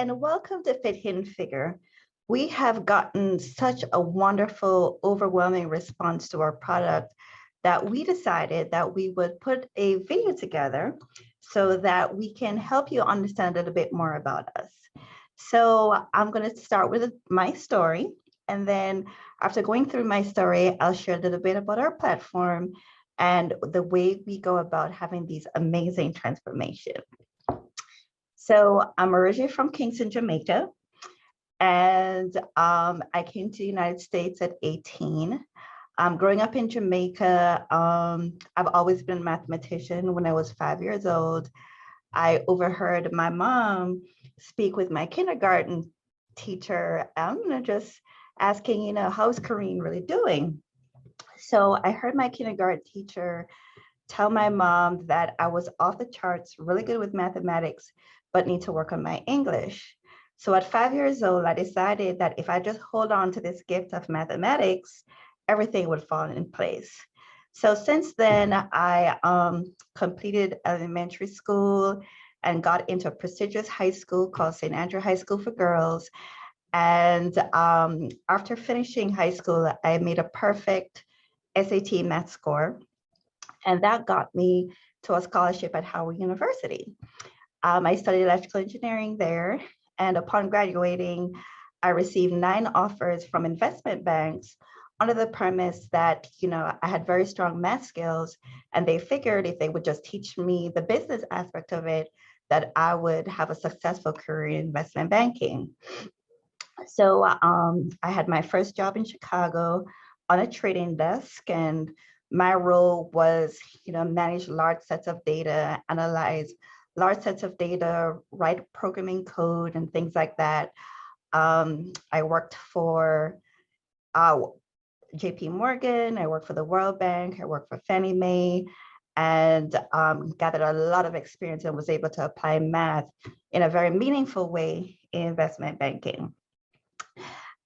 and welcome to Fit Hidden Figure. We have gotten such a wonderful, overwhelming response to our product that we decided that we would put a video together so that we can help you understand a little bit more about us. So I'm going to start with my story, and then after going through my story, I'll share a little bit about our platform and the way we go about having these amazing transformations. So I'm originally from Kingston, Jamaica, and I came to the United States at 18. Growing up in Jamaica, I've always been a mathematician. When I was 5 years old, I overheard my mom speak with my kindergarten teacher, just asking, how's Karene really doing? So I heard my kindergarten teacher tell my mom that I was off the charts, really good with mathematics, but need to work on my English. So at 5 years old, I decided that if I just hold on to this gift of mathematics, everything would fall in place. So since then, I completed elementary school and got into a prestigious high school called St. Andrew High School for Girls. And after finishing high school, I made a perfect SAT math score. And that got me to a scholarship at Howard University. I studied electrical engineering there. And upon graduating, I received 9 offers from investment banks under the premise that, I had very strong math skills, and they figured if they would just teach me the business aspect of it, that I would have a successful career in investment banking. So I had my first job in Chicago on a trading desk, and my role was, manage large sets of data, analyze large sets of data, write programming code and things like that. I worked for JP Morgan, I worked for the World Bank, I worked for Fannie Mae, and gathered a lot of experience and was able to apply math in a very meaningful way in investment banking.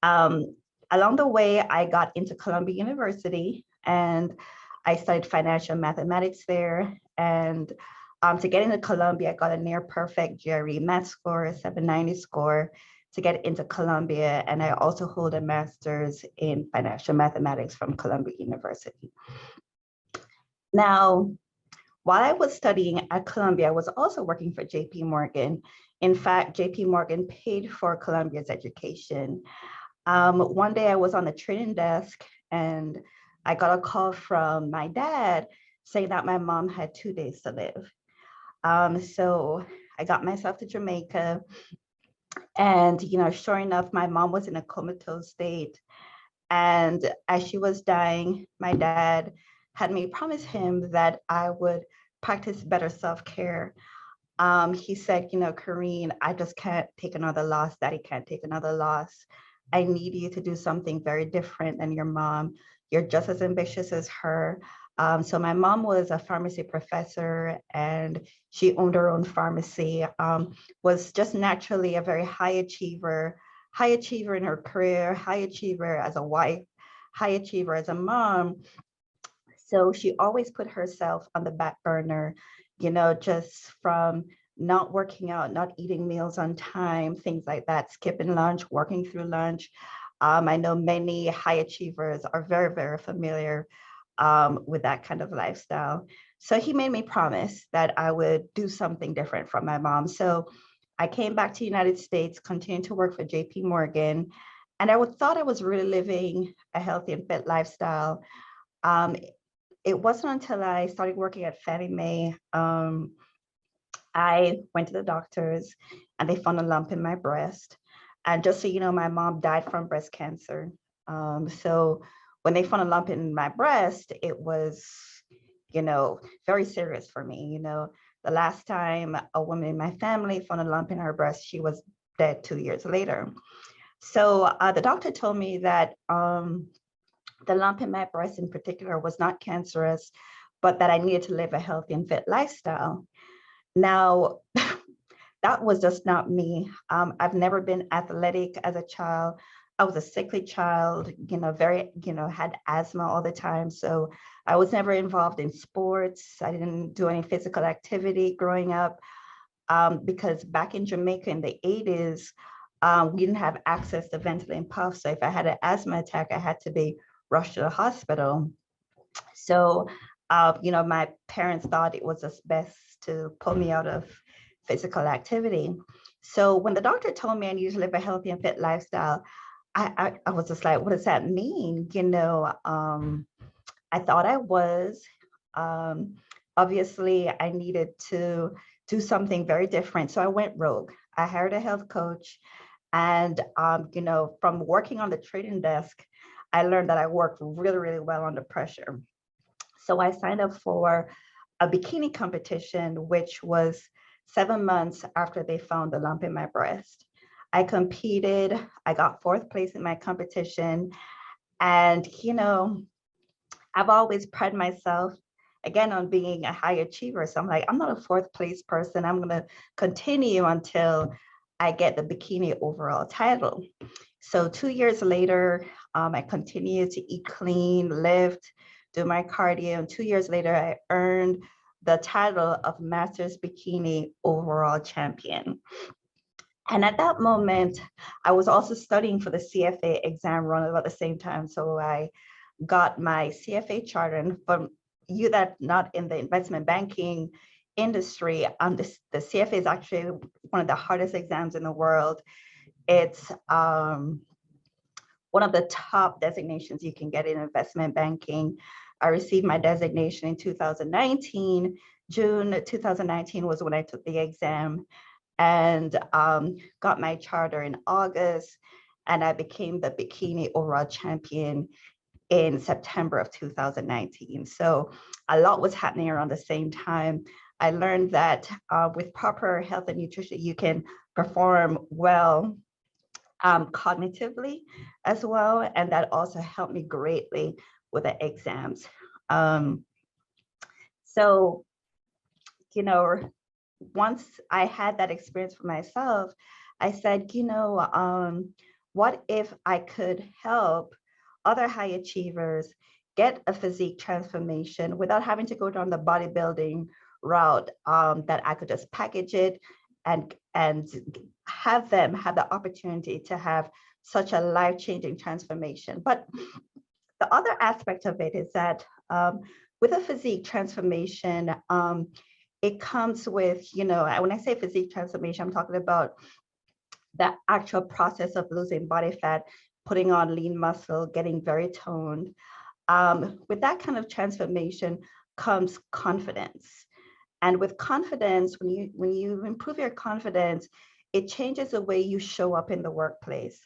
Along the way, I got into Columbia University and I studied financial mathematics there. And to get into Columbia, I got a near perfect GRE math score, a 790 score to get into Columbia. And I also hold a master's in financial mathematics from Columbia University. Now, while I was studying at Columbia, I was also working for JP Morgan. In fact, JP Morgan paid for Columbia's education. One day I was on the trading desk and I got a call from my dad saying that my mom had 2 days to live. So I got myself to Jamaica, and, sure enough, my mom was in a comatose state. And as she was dying, my dad had me promise him that I would practice better self-care. He said, Karene, I just can't take another loss. Daddy can't take another loss. I need you to do something very different than your mom. You're just as ambitious as her. So my mom was a pharmacy professor and she owned her own pharmacy, was just naturally a very high achiever in her career, high achiever as a wife, high achiever as a mom. So she always put herself on the back burner, just from not working out, not eating meals on time, things like that, skipping lunch, working through lunch. I know many high achievers are very, very familiar with that kind of lifestyle. So he made me promise that I would do something different from my mom. So I came back to the United States, continued to work for JP Morgan, and I thought I was really living a healthy and fit lifestyle. It wasn't until I started working at Fannie Mae, I went to the doctors and they found a lump in my breast. And just so you know, my mom died from breast cancer. So when they found a lump in my breast, it was, very serious for me. The last time a woman in my family found a lump in her breast, she was dead 2 years later. So the doctor told me that the lump in my breast in particular was not cancerous, but that I needed to live a healthy and fit lifestyle. Now, that was just not me. I've never been athletic as a child. I was a sickly child, very, had asthma all the time. So I was never involved in sports. I didn't do any physical activity growing up. because back in Jamaica in the 80s, we didn't have access to ventilating puffs. So if I had an asthma attack, I had to be rushed to the hospital. So, my parents thought it was just best to pull me out of physical activity. So when the doctor told me I need to live a healthy and fit lifestyle, I was just like, what does that mean? I thought I was. Um, Obviously, I needed to do something very different. So I went rogue. I hired a health coach. And, from working on the trading desk, I learned that I worked really, really well under pressure. So I signed up for a bikini competition, which was 7 months after they found the lump in my breast. I competed, I got fourth place in my competition. And, I've always prided myself again on being a high achiever. So I'm like, I'm not a fourth place person. I'm going to continue until I get the bikini overall title. So 2 years later, I continued to eat clean, lift, do my cardio. And 2 years later, I earned the title of Masters Bikini Overall Champion. And at that moment, I was also studying for the CFA exam run about the same time. So I got my CFA charter. And for you that not in the investment banking industry, the CFA is actually one of the hardest exams in the world. It's one of the top designations you can get in investment banking. I received my designation in 2019. June 2019 was when I took the exam, and got my charter in August, and I became the bikini overall champion in September of 2019. So a lot was happening around the same time. I learned that with proper health and nutrition, you can perform well cognitively as well. And that also helped me greatly with the exams. Um, so, you know, once I had that experience for myself, I said, what if I could help other high achievers get a physique transformation without having to go down the bodybuilding route, that I could just package it and have them have the opportunity to have such a life-changing transformation. But the other aspect of it is that with a physique transformation, it comes with, when I say physique transformation, I'm talking about the actual process of losing body fat, putting on lean muscle, getting very toned. With that kind of transformation comes confidence. And with confidence, when you improve your confidence, it changes the way you show up in the workplace.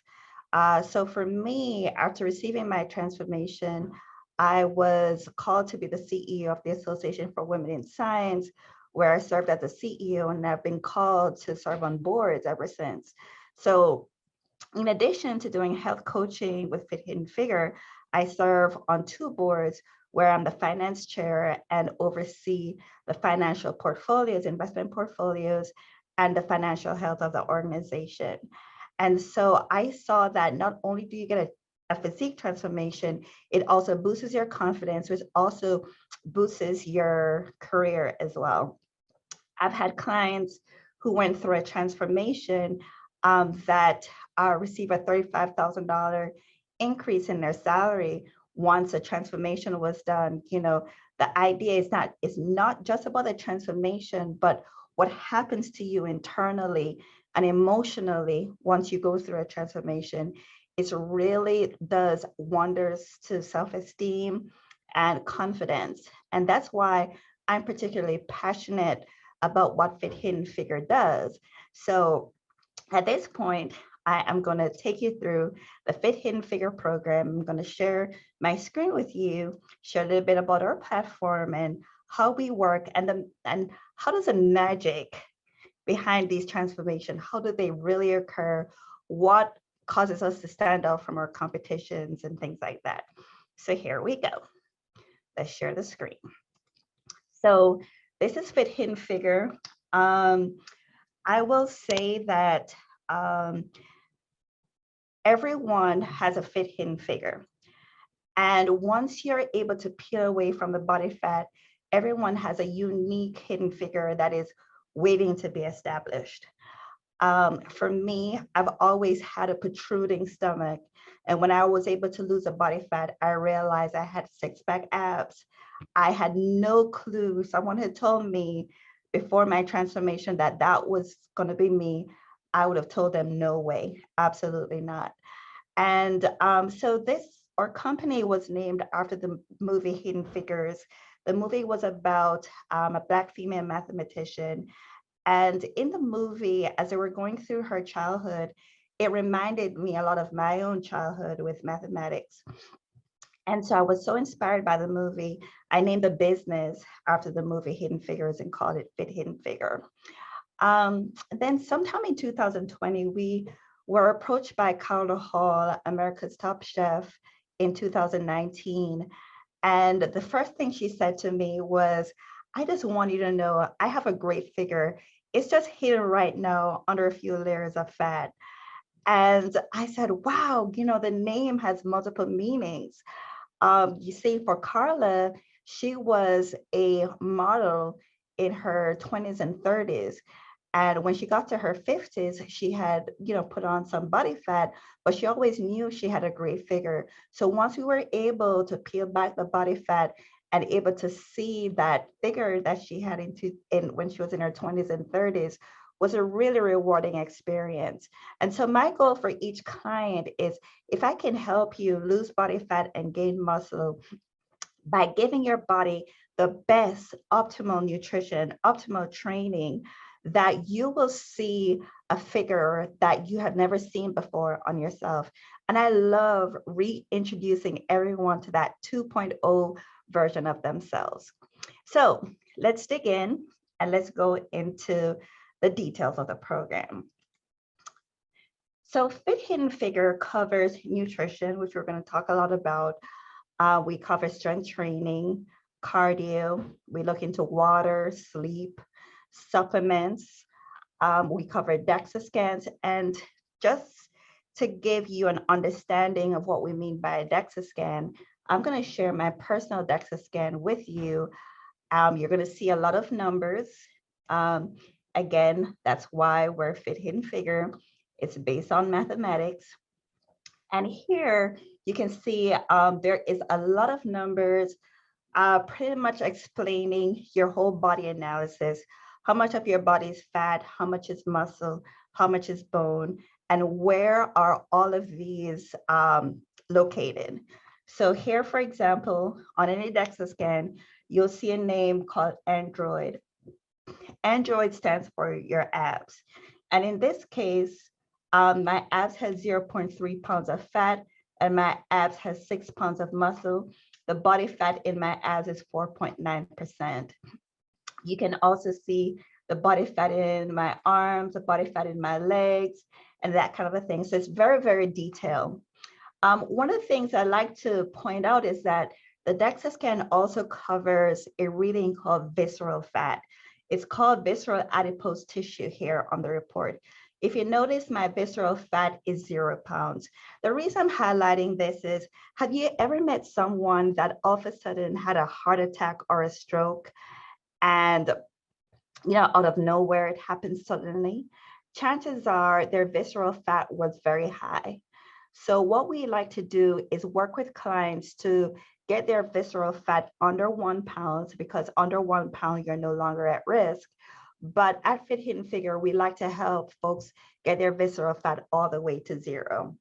So for me, after receiving my transformation, I was called to be the CEO of the Association for Women in Science, where I served as a CEO, and I've been called to serve on boards ever since. So in addition to doing health coaching with Fit Hidden Figure, I serve on two boards where I'm the finance chair and oversee the financial portfolios, investment portfolios, and the financial health of the organization. And so I saw that not only do you get a physique transformation, it also boosts your confidence, which also boosts your career as well. I've had clients who went through a transformation that receive a $35,000 increase in their salary once a transformation was done. The idea is not just about the transformation, but what happens to you internally and emotionally once you go through a transformation. It really does wonders to self-esteem and confidence. And that's why I'm particularly passionate about what Fit Hidden Figure does. So at this point, I am going to take you through the Fit Hidden Figure program. I'm going to share my screen with you, share a little bit about our platform and how we work, and how does the magic behind these transformations, how do they really occur? What causes us to stand out from our competitions and things like that? So here we go. Let's share the screen. So this is Fit Hidden Figure. I will say that everyone has a fit hidden figure. And once you're able to peel away from the body fat, everyone has a unique hidden figure that is waiting to be established. For me, I've always had a protruding stomach. And when I was able to lose the body fat, I realized I had six-pack abs. I had no clue. Someone had told me before my transformation that that was going to be me. I would have told them, no way, absolutely not. And so this, our company was named after the movie Hidden Figures. The movie was about a Black female mathematician, and in the movie, as they were going through her childhood, it reminded me a lot of my own childhood with mathematics. And so I was so inspired by the movie, I named the business after the movie Hidden Figures and called it Fit Hidden Figure. Then sometime in 2020, we were approached by Carla Hall, America's Top Chef, in 2019. And the first thing she said to me was, I just want you to know I have a great figure. It's just hidden right now under a few layers of fat. And I said, wow, you know, the name has multiple meanings. You see, for Carla, she was a model in her 20s and 30s. And when she got to her 50s, she had, you know, put on some body fat, but she always knew she had a great figure. So once we were able to peel back the body fat and able to see that figure that she had when she was in her 20s and 30s, was a really rewarding experience. And so my goal for each client is, if I can help you lose body fat and gain muscle by giving your body the best optimal nutrition, optimal training, that you will see a figure that you have never seen before on yourself. And I love reintroducing everyone to that 2.0 version of themselves. So let's dig in and let's go into the details of the program. So Fit Hidden Figure covers nutrition, which we're going to talk a lot about. We cover strength training, cardio. We look into water, sleep, supplements. We cover DEXA scans. And just to give you an understanding of what we mean by a DEXA scan, I'm going to share my personal DEXA scan with you. You're going to see a lot of numbers. Again, that's why we're Fit Hidden Figure. It's based on mathematics. And here you can see there is a lot of numbers pretty much explaining your whole body analysis. How much of your body is fat, how much is muscle, how much is bone, and where are all of these located. So here, for example, on any DEXA scan, you'll see a name called Android. Android stands for your abs. And in this case, my abs has 0.3 pounds of fat and my abs has 6 pounds of muscle. The body fat in my abs is 4.9%. You can also see the body fat in my arms, the body fat in my legs, and that kind of a thing. So it's very, very detailed. One of the things I like to point out is that the DEXA scan also covers a reading called visceral fat. It's called visceral adipose tissue here on the report. If you notice, my visceral fat is 0 pounds. The reason I'm highlighting this is, have you ever met someone that all of a sudden had a heart attack or a stroke, and out of nowhere it happens suddenly? Chances are their visceral fat was very high. So what we like to do is work with clients to get their visceral fat under 1 pound, because under 1 pound, you're no longer at risk. But at Fit Hidden Figure, we like to help folks get their visceral fat all the way to 0.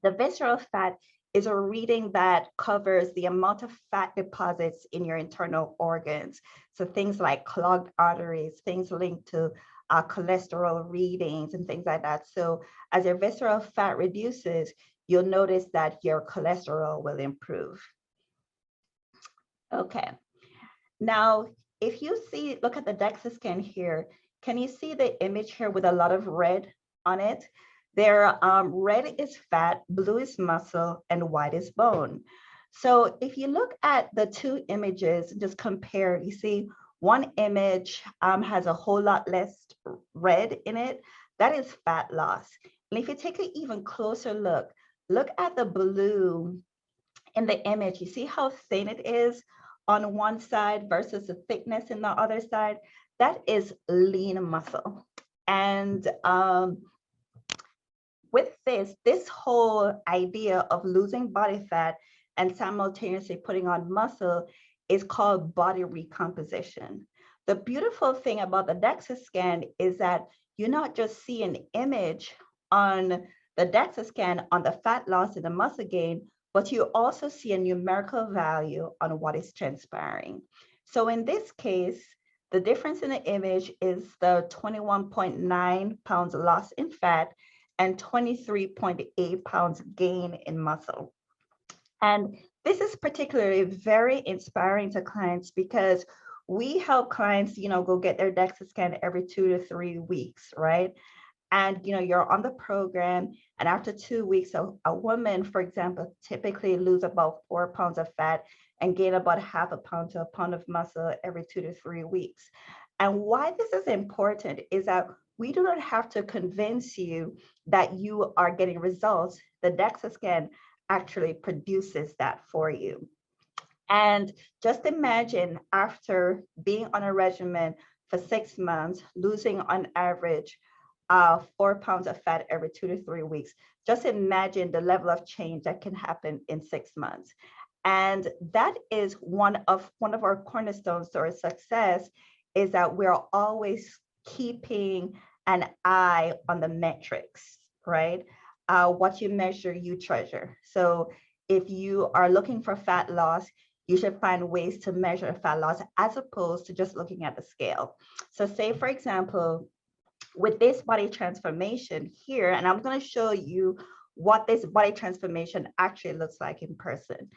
The visceral fat is a reading that covers the amount of fat deposits in your internal organs. So things like clogged arteries, things linked to cholesterol readings and things like that. So as your visceral fat reduces, you'll notice that your cholesterol will improve. Okay. Now, if you see, look at the DEXA scan here, can you see the image here with a lot of red on it? There, red is fat, blue is muscle, and white is bone. So if you look at the two images, just compare, you see one image has a whole lot less red in it. That is fat loss. And if you take an even closer look at the blue in the image. You see how thin it is? on one side versus the thickness in the other side, that is lean muscle. And with this whole idea of losing body fat and simultaneously putting on muscle is called body recomposition. The beautiful thing about the DEXA scan is that you not just see an image on the DEXA scan on the fat loss and the muscle gain, but you also see a numerical value on what is transpiring. So in this case, the difference in the image is the 21.9 pounds loss in fat and 23.8 pounds gain in muscle. And this is particularly very inspiring to clients because we help clients, go get their DEXA scan every 2 to 3 weeks, right? And you're on the program, and after 2 weeks, a woman, for example, typically lose about 4 pounds of fat and gain about half a pound to a pound of muscle every 2 to 3 weeks. And why this is important is that we do not have to convince you that you are getting results. The DEXA scan actually produces that for you. And just imagine after being on a regimen for 6 months, losing on average 4 pounds of fat every 2 to 3 weeks. Just imagine the level of change that can happen in 6 months. And that is one of our cornerstones to our success, is that we're always keeping an eye on the metrics, right? What you measure, you treasure. So if you are looking for fat loss, you should find ways to measure fat loss as opposed to just looking at the scale. So say, for example, with this body transformation here, and I'm going to show you what this body transformation actually looks like in person.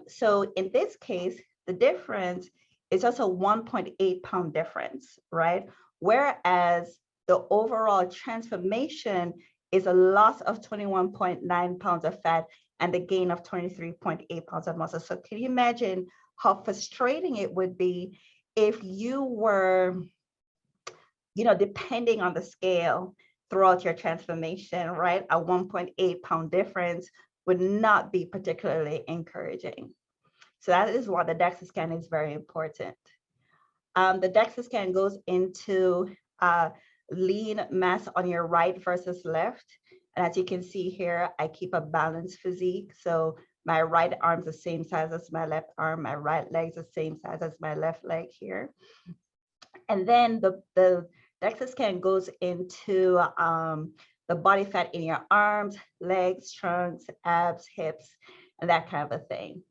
So in this case, the difference is just a 1.8 pound difference, right? Whereas the overall transformation is a loss of 21.9 pounds of fat and the gain of 23.8 pounds of muscle. So can you imagine how frustrating it would be if you were, depending on the scale throughout your transformation, right? A 1.8 pound difference would not be particularly encouraging. So that is why the DEXA scan is very important. The DEXA scan goes into lean mass on your right versus left. And as you can see here, I keep a balanced physique. So my right arm's the same size as my left arm. My right leg's the same size as my left leg here. And then the DEXA scan goes into the body fat in your arms, legs, trunks, abs, hips, and that kind of a thing.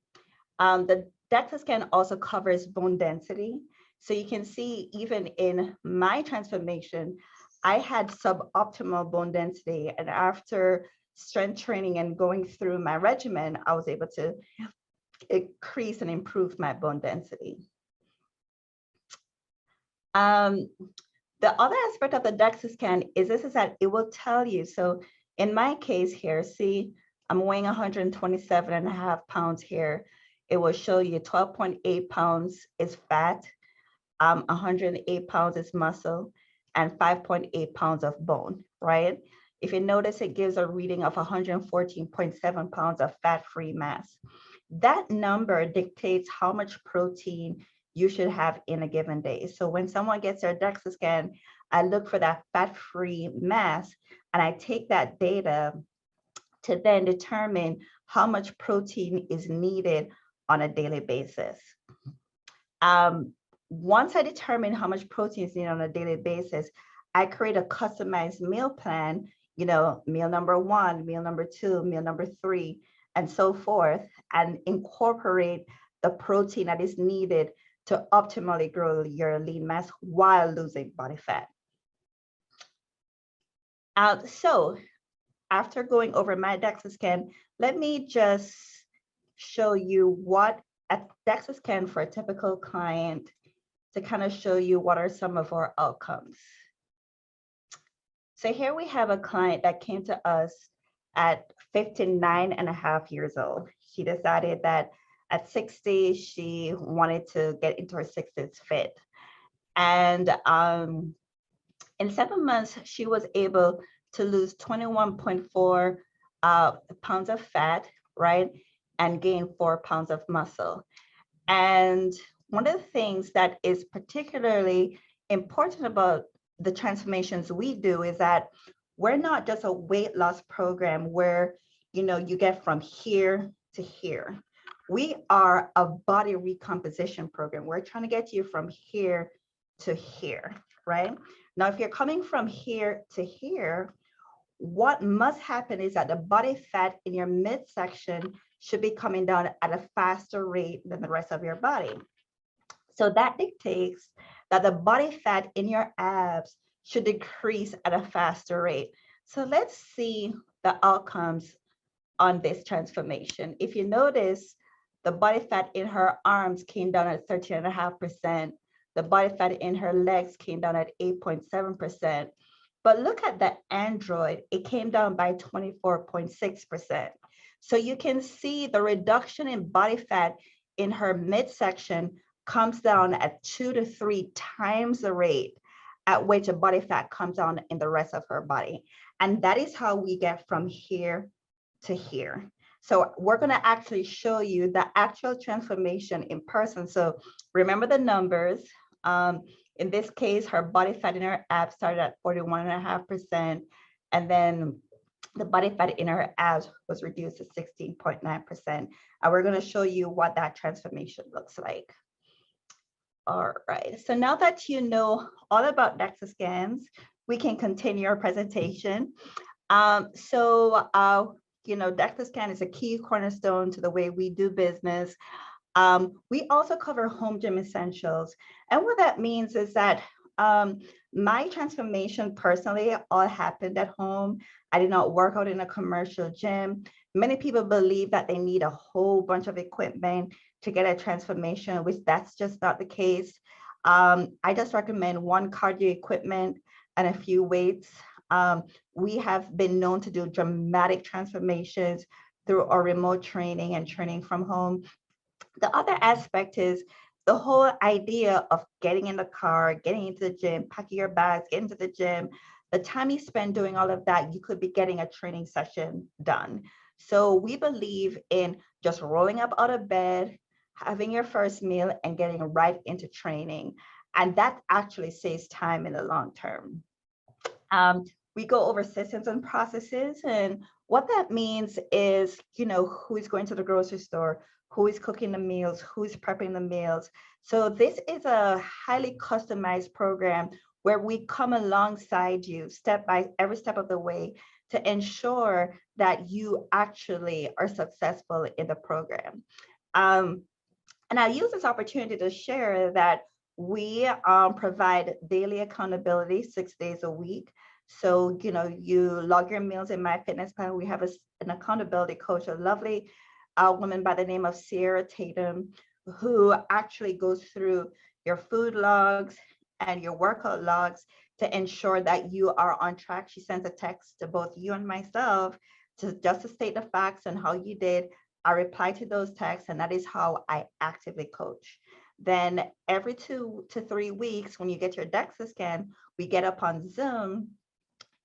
The DEXA scan also covers bone density. So you can see even in my transformation, I had suboptimal bone density. And after strength training and going through my regimen, I was able to increase and improve my bone density. The other aspect of the DEXA scan is that it will tell you. So in my case here, see, I'm weighing 127.5 pounds here. It will show you 12.8 pounds is fat, 108 pounds is muscle, and 5.8 pounds of bone, right? If you notice, it gives a reading of 114.7 pounds of fat-free mass. That number dictates how much protein you should have in a given day. So when someone gets their DEXA scan, I look for that fat-free mass, and I take that data to then determine how much protein is needed on a daily basis. Once I determine how much protein is needed on a daily basis, I create a customized meal plan, meal number 1, meal number 2, meal number 3, and so forth, and incorporate the protein that is needed to optimally grow your lean mass while losing body fat. So after going over my DEXA scan, let me just show you what a DEXA scan for a typical client, to kind of show you what are some of our outcomes. So here we have a client that came to us at 59.5 years old. She decided that at 60, she wanted to get into her 60s fit. And in 7 months, she was able to lose 21.4 pounds of fat, right? And gain 4 pounds of muscle. And one of the things that is particularly important about the transformations we do is that we're not just a weight loss program where, you get from here to here. We are a body recomposition program. We're trying to get you from here to here, right? Now, if you're coming from here to here, what must happen is that the body fat in your midsection should be coming down at a faster rate than the rest of your body. So that dictates that the body fat in your abs should decrease at a faster rate. So let's see the outcomes on this transformation. If you notice, the body fat in her arms came down at 13.5%. The body fat in her legs came down at 8.7%. But look at the android, it came down by 24.6%. So you can see the reduction in body fat in her midsection comes down at 2 to 3 times the rate at which a body fat comes down in the rest of her body. And that is how we get from here to here. So we're going to actually show you the actual transformation in person. So remember the numbers. In this case, her body fat in her abs started at 41.5%, and then the body fat in her abs was reduced to 16.9%. And we're going to show you what that transformation looks like. All right, so now that you know all about DEXA scans, we can continue our presentation. DEXA scan is a key cornerstone to the way we do business. We also cover home gym essentials. And what that means is that my transformation personally all happened at home. I did not work out in a commercial gym. Many people believe that they need a whole bunch of equipment to get a transformation, which that's just not the case. I just recommend one cardio equipment and a few weights. We have been known to do dramatic transformations through our remote training and training from home. The other aspect is the whole idea of getting in the car, getting into the gym, packing your bags, getting to the gym. The time you spend doing all of that, you could be getting a training session done. So we believe in just rolling up out of bed, having your first meal, and getting right into training. And that actually saves time in the long term. We go over systems and processes, and what that means is, who is going to the grocery store, who is cooking the meals, who is prepping the meals. So this is a highly customized program where we come alongside you step by every step of the way to ensure that you actually are successful in the program. And I use this opportunity to share that we provide daily accountability 6 days a week. So, you log your meals in MyFitnessPal. We have an accountability coach, a lovely woman by the name of Sierra Tatum, who actually goes through your food logs and your workout logs to ensure that you are on track. She sends a text to both you and myself just to state the facts and how you did. I reply to those texts, and that is how I actively coach. Then every 2 to 3 weeks, when you get your DEXA scan, we get up on Zoom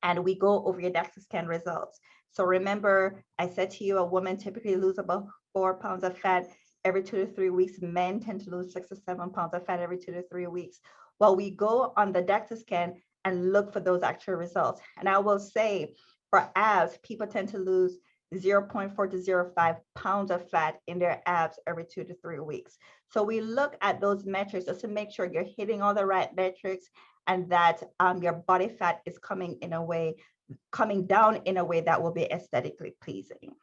and we go over your DEXA scan results. So remember, I said to you, a woman typically loses about 4 pounds of fat every 2 to 3 weeks. Men tend to lose 6 to 7 pounds of fat every 2 to 3 weeks. Well, we go on the DEXA scan and look for those actual results. And I will say, for abs, people tend to lose 0.4 to 0.5 pounds of fat in their abs every 2 to 3 weeks. So we look at those metrics just to make sure you're hitting all the right metrics and that your body fat is coming down in a way that will be aesthetically pleasing.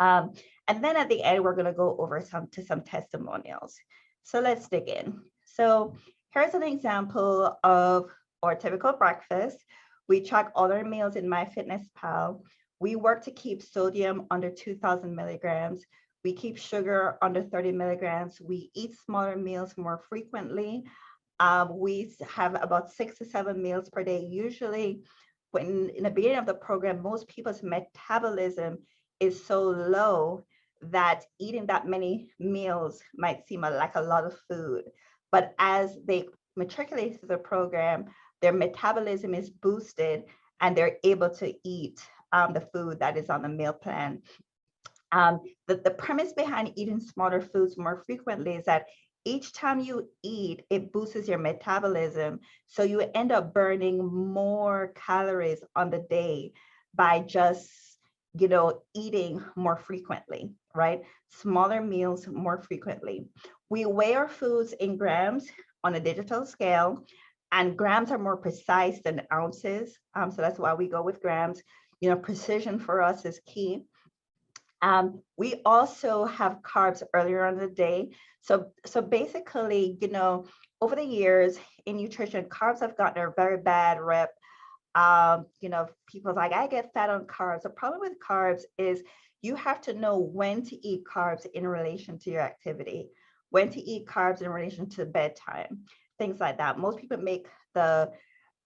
And then at the end, we're going to go over some testimonials. So let's dig in. So here's an example of our typical breakfast. We track all our meals in MyFitnessPal. We work to keep sodium under 2,000 milligrams. We keep sugar under 30 milligrams. We eat smaller meals more frequently. We have about 6 to 7 meals per day. Usually, when in the beginning of the program, most people's metabolism is so low that eating that many meals might seem like a lot of food. But as they matriculate through the program, their metabolism is boosted and they're able to eat the food that is on the meal plan. The premise behind eating smaller foods more frequently is that each time you eat, it boosts your metabolism. So you end up burning more calories on the day by just, eating more frequently, right? Smaller meals more frequently. We weigh our foods in grams on a digital scale, and grams are more precise than ounces. So that's why we go with grams. Precision for us is key. We also have carbs earlier on the day. So basically, over the years in nutrition, carbs have gotten a very bad rep. People's like, I get fat on carbs. The problem with carbs is you have to know when to eat carbs in relation to your activity, when to eat carbs in relation to bedtime, things like that. Most people make the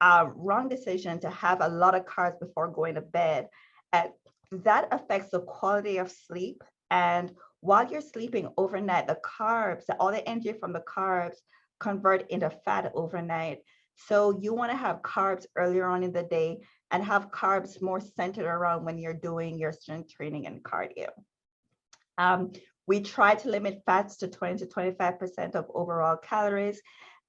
wrong decision to have a lot of carbs before going to bed. And that affects the quality of sleep. And while you're sleeping overnight, the carbs, all the energy from the carbs convert into fat overnight. So you want to have carbs earlier on in the day and have carbs more centered around when you're doing your strength training and cardio. We try to limit fats to 20 to 25% of overall calories.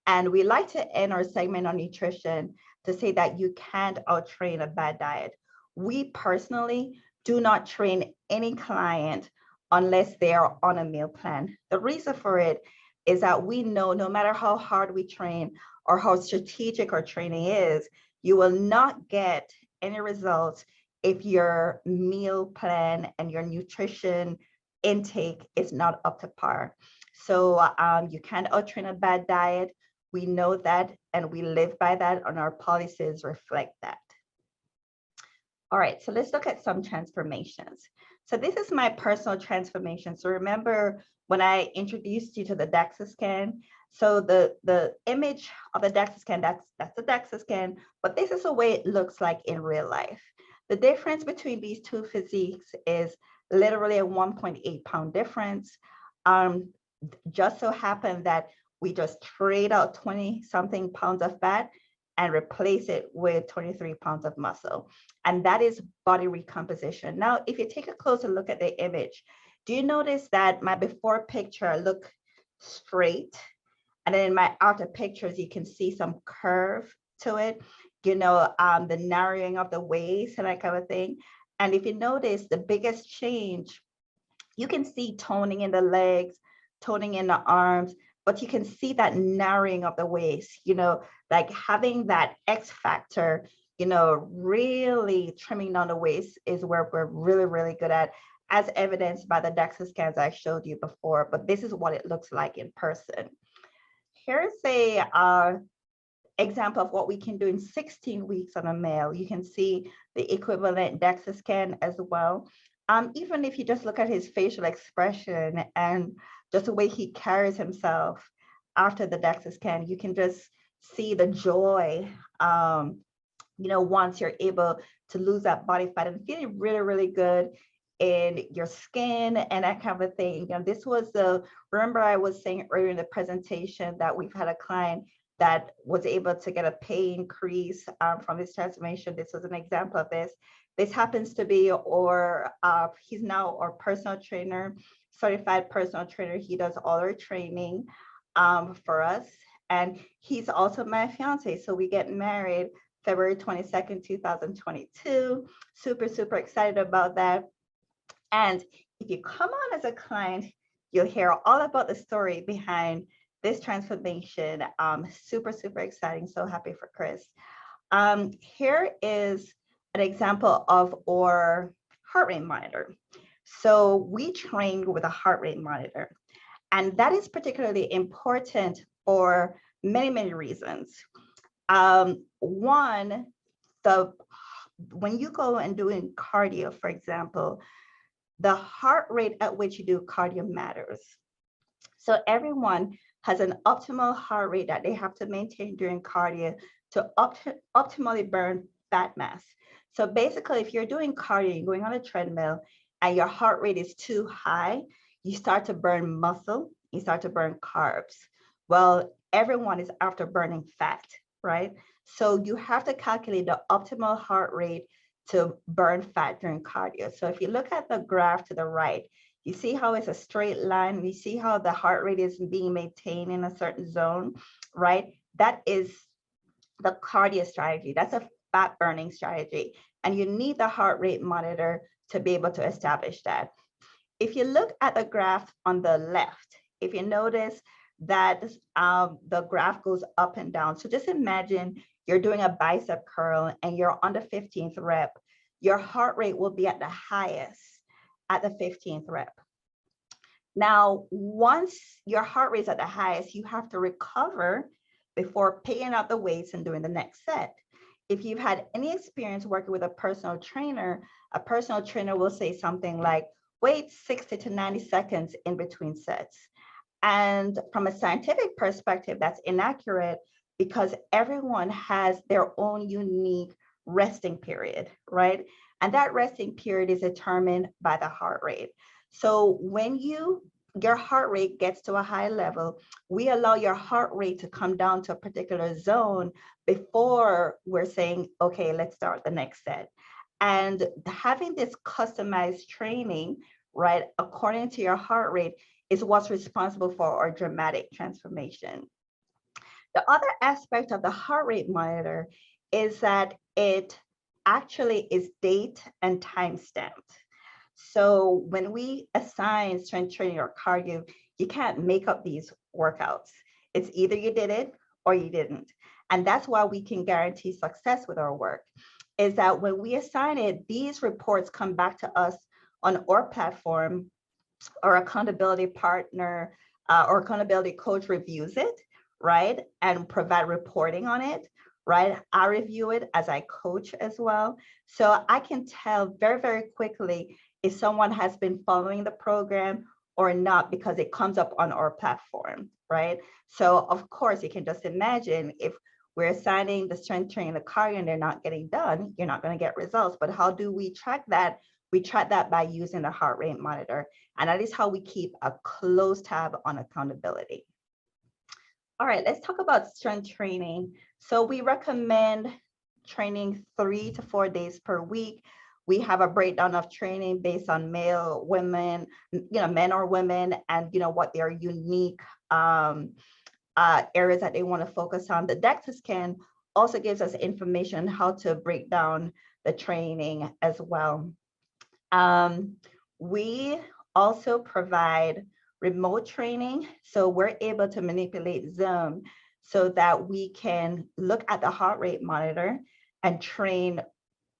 And we like to end our segment on nutrition to say that you can't out-train a bad diet. We personally do not train any client unless they are on a meal plan. The reason for it is that we know no matter how hard we train or how strategic our training is, you will not get any results if your meal plan and your nutrition intake is not up to par. So you can't out-train a bad diet. We know that, and we live by that, and our policies reflect that. All right, so let's look at some transformations. So this is my personal transformation. So remember when I introduced you to the DEXA scan? So the image of the DEXA scan, that's the DEXA scan, but this is the way it looks like in real life. The difference between these two physiques is literally a 1.8 pound difference. Just so happened that we just trade out 20 something pounds of fat and replace it with 23 pounds of muscle. And that is body recomposition. Now, if you take a closer look at the image, do you notice that my before picture look straight? And then in my after pictures, you can see some curve to it, the narrowing of the waist and that kind of thing. And if you notice, the biggest change, you can see toning in the legs, toning in the arms, but you can see that narrowing of the waist, like having that X factor, really trimming down the waist is where we're really, really good at, as evidenced by the DEXA scans I showed you before, but this is what it looks like in person. Here's a example of what we can do in 16 weeks on a male. You can see the equivalent DEXA scan as well. Even if you just look at his facial expression and just the way he carries himself after the DEXA scan, you can just see the joy, once you're able to lose that body fat and feeling really, really good in your skin and that kind of thing. This was remember I was saying earlier in the presentation that we've had a client that was able to get a pay increase from this transformation. This was an example of this. This happens to be, he's now our personal trainer, certified personal trainer. He does all our training for us. And he's also my fiance. So we get married February 22nd, 2022. Super, super excited about that. And if you come on as a client, you'll hear all about the story behind this transformation. Super, super exciting. So happy for Chris. Here is an example of our heart rate monitor. So we trained with a heart rate monitor, and that is particularly important for many, many reasons. One, when you go and doing cardio, for example, the heart rate at which you do cardio matters. So everyone has an optimal heart rate that they have to maintain during cardio to optimally burn fat mass. So basically, if you're doing cardio, you're going on a treadmill, and your heart rate is too high, you start to burn muscle, you start to burn carbs. Well, everyone is after burning fat, right? So you have to calculate the optimal heart rate to burn fat during cardio. So if you look at the graph to the right, you see how it's a straight line. We see how the heart rate is being maintained in a certain zone, right? That is the cardio strategy. That's a fat burning strategy. And you need the heart rate monitor to be able to establish that. If you look at the graph on the left, if you notice that the graph goes up and down. So just imagine you're doing a bicep curl and you're on the 15th rep. Your heart rate will be at the highest at the 15th rep. Now, once your heart rate is at the highest, you have to recover before picking up the weights and doing the next set. If you've had any experience working with a personal trainer will say something like, wait 60 to 90 seconds in between sets. And from a scientific perspective, that's inaccurate because everyone has their own unique resting period, right? And that resting period is determined by the heart rate. So when your heart rate gets to a high level, we allow your heart rate to come down to a particular zone before we're saying, okay, let's start the next set. And having this customized training, right, according to your heart rate is what's responsible for our dramatic transformation. The other aspect of the heart rate monitor is that it actually is date and time stamped. So when we assign strength training or cardio, you can't make up these workouts. It's either you did it or you didn't. And that's why we can guarantee success with our work, is that when we assign it, these reports come back to us on our platform. Our accountability partner or accountability coach reviews it, right? And provide reporting on it, right? I review it as I coach as well. So I can tell very, very quickly if someone has been following the program or not, because it comes up on our platform, right? So of course, you can just imagine if we're assigning the strength training, the cardio, and they're not getting done, you're not going to get results. But how do we track that? We track that by using the heart rate monitor. And that is how we keep a close tab on accountability. All right, let's talk about strength training. So we recommend training 3 to 4 days per week. We have a breakdown of training based on male, women, men or women, and what their unique areas that they want to focus on. The DEXA scan also gives us information how to break down the training as well. We also provide remote training. So we're able to manipulate Zoom so that we can look at the heart rate monitor and train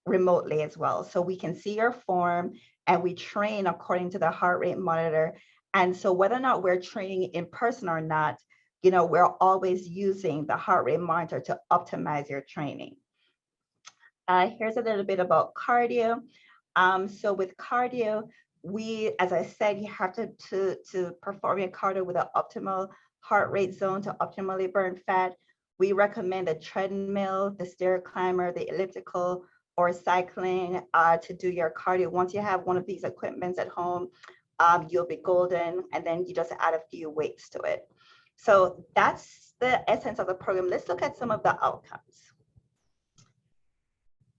remotely as well. So we can see your form and we train according to the heart rate monitor. And so whether or not we're training in person or not, we're always using the heart rate monitor to optimize your training. Here's a little bit about cardio. So with cardio, as I said, you have to perform your cardio with an optimal heart rate zone to optimally burn fat. We recommend a treadmill, the stair climber, the elliptical, or cycling to do your cardio. Once you have one of these equipments at home, you'll be golden, and then you just add a few weights to it. So that's the essence of the program. Let's look at some of the outcomes.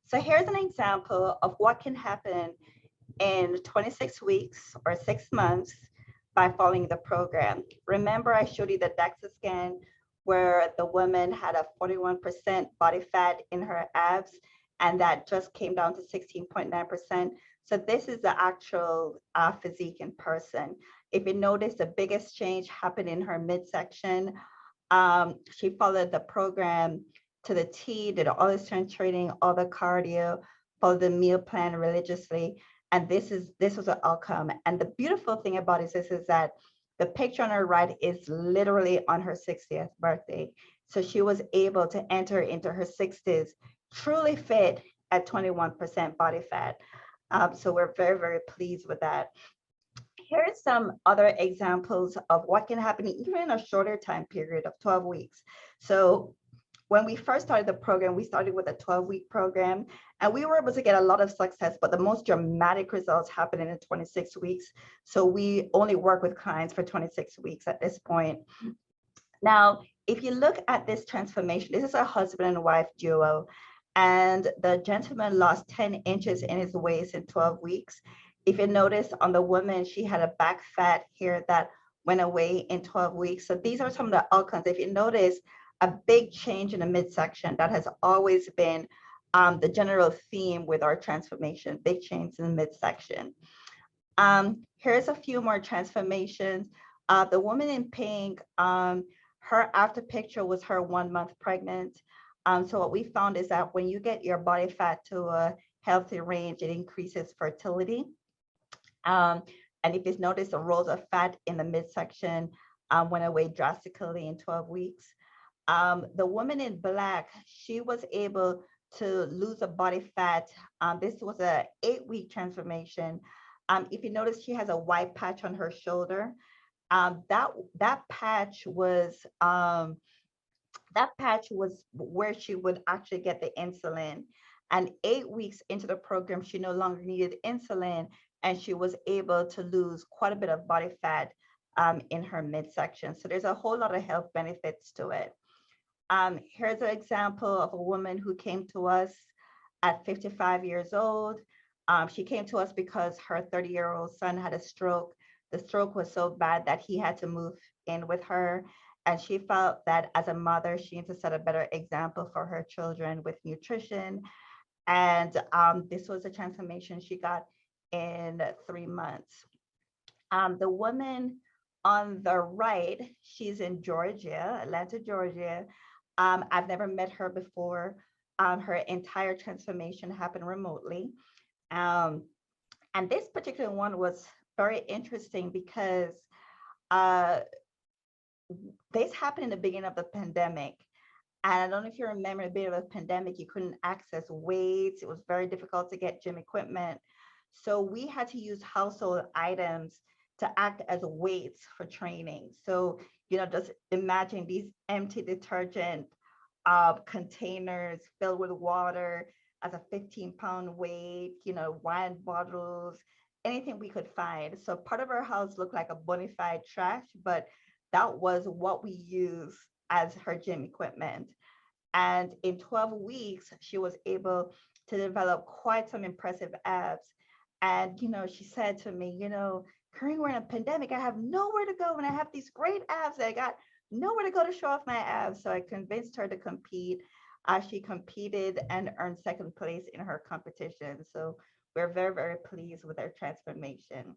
So here's an example of what can happen in 26 weeks or 6 months by following the program. Remember, I showed you the DEXA scan where the woman had a 41% body fat in her abs, and that just came down to 16.9%. So this is the actual physique in person. If you notice, the biggest change happened in her midsection. She followed the program to the T, did all the strength training, all the cardio, followed the meal plan religiously. And this was an outcome. And the beautiful thing about this is that the picture on her right is literally on her 60th birthday. So she was able to enter into her 60s truly fit at 21% body fat. So we're very, very pleased with that. Here's some other examples of what can happen even in a shorter time period of 12 weeks. So when we first started the program, we started with a 12-week program, and we were able to get a lot of success, but the most dramatic results happened in 26 weeks. So we only work with clients for 26 weeks at this point. Now, if you look at this transformation, this is a husband and wife duo, and the gentleman lost 10 inches in his waist in 12 weeks. If you notice on the woman, she had a back fat here that went away in 12 weeks. So these are some of the outcomes. If you notice a big change in the midsection, that has always been the general theme with our transformation, big change in the midsection. Here's a few more transformations. The woman in pink, her after picture was her 1 month pregnant. So what we found is that when you get your body fat to a healthy range, it increases fertility. And if you notice, the rolls of fat in the midsection went away drastically in 12 weeks. The woman in black, she was able to lose a body fat. This was a 8-week transformation. If you notice, she has a white patch on her shoulder. That patch was where she would actually get the insulin. And 8 weeks into the program, she no longer needed insulin, and she was able to lose quite a bit of body fat in her midsection. So there's a whole lot of health benefits to it. Here's an example of a woman who came to us at 55 years old. She came to us because her 30-year-old son had a stroke. The stroke was so bad that he had to move in with her. And she felt that as a mother, she needed to set a better example for her children with nutrition. And this was a transformation she got in 3 months. The woman on the right, she's in Georgia, Atlanta, Georgia. I've never met her before. Her entire transformation happened remotely. And this particular one was very interesting because this happened in the beginning of the pandemic. And I don't know if you remember, a bit of a pandemic, you couldn't access weights. It was very difficult to get gym equipment. So we had to use household items to act as weights for training. So, just imagine these empty detergent containers filled with water as a 15-pound weight, wine bottles, anything we could find. So part of our house looked like a bona fide trash, but that was what we used as her gym equipment. And in 12 weeks, she was able to develop quite some impressive abs. And, she said to me, Karene, we're in a pandemic. I have nowhere to go. And I have these great abs. I got nowhere to go to show off my abs. So I convinced her to compete. She competed and earned second place in her competition. So we're very, very pleased with her transformation.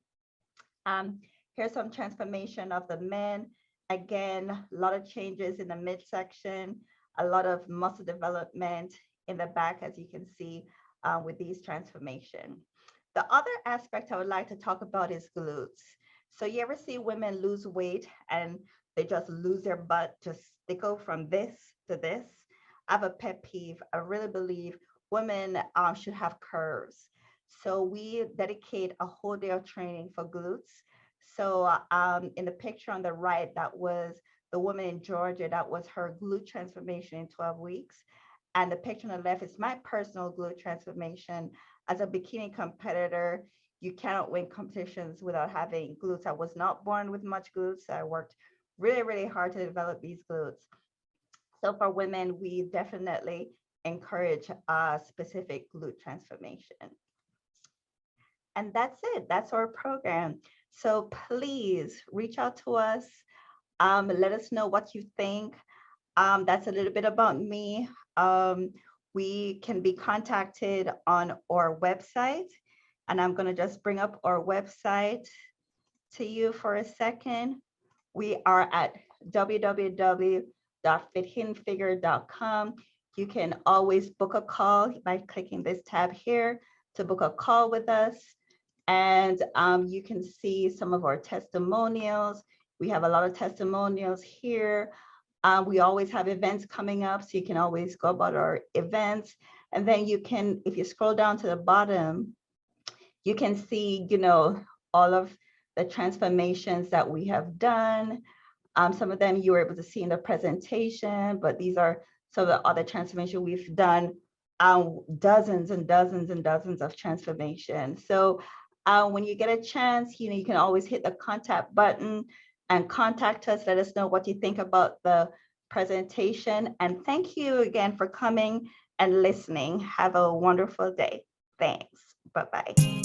Here's some transformation of the men. Again, a lot of changes in the midsection, a lot of muscle development in the back, as you can see with these transformations. The other aspect I would like to talk about is glutes. So you ever see women lose weight and they just lose their butt, just they go from this to this? I have a pet peeve. I really believe women should have curves. So we dedicate a whole day of training for glutes. So in the picture on the right, that was the woman in Georgia. That was her glute transformation in 12 weeks. And the picture on the left is my personal glute transformation. As a bikini competitor, you cannot win competitions without having glutes. I was not born with much glutes. I worked really, really hard to develop these glutes. So for women, we definitely encourage a specific glute transformation. And that's it. That's our program. So please reach out to us. Let us know what you think. That's a little bit about me. We can be contacted on our website. And I'm going to just bring up our website to you for a second. We are at www.fithiddenfigure.com. You can always book a call by clicking this tab here to book a call with us. And you can see some of our testimonials. We have a lot of testimonials here. We always have events coming up, so you can always go about our events. And then you can, if you scroll down to the bottom, you can see, all of the transformations that we have done. Some of them you were able to see in the presentation, but these are some of the other transformations we've done, dozens and dozens and dozens of transformations. So when you get a chance, you can always hit the contact button and contact us. Let us know what you think about the presentation. And thank you again for coming and listening. Have a wonderful day. Thanks. Bye-bye.